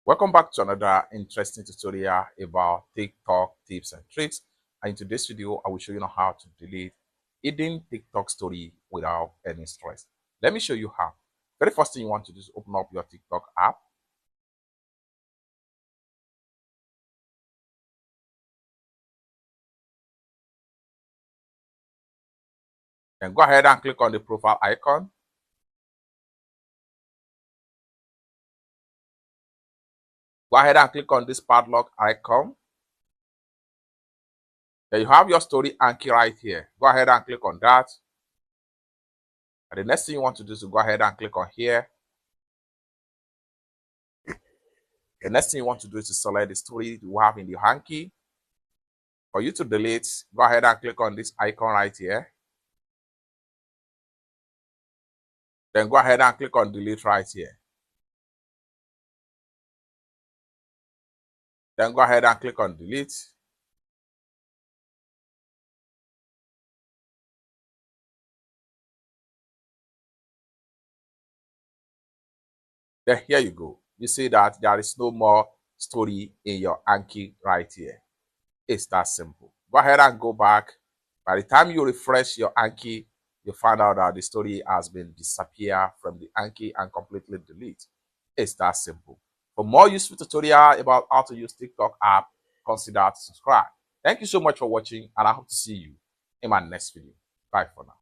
Welcome back to another interesting tutorial about TikTok tips and tricks. And in today's video, I will show you how to delete hidden TikTok story without any stress. Let me show you how. Very first thing you want to do is open up your TikTok app. Then go ahead and click on the profile icon. Go ahead and click on this padlock icon. Then you have your story Anki right here. Go ahead and click on that. And the next thing you want to do is go ahead and click on here. The next thing you want to do is to select the story you have in the Anki. For you to delete, go ahead and click on this icon right here. Then go ahead and click on delete right here. Then go ahead and click on delete. Then here you go. You see that there is no more story in your Anki right here. It's that simple. Go ahead and go back. By the time you refresh your Anki, you find out that the story has been disappeared from the Anki and completely delete. It's that simple. For more useful tutorial about how to use TikTok app, consider to subscribe. Thank you so much for watching, and I hope to see you in my next video. Bye for now.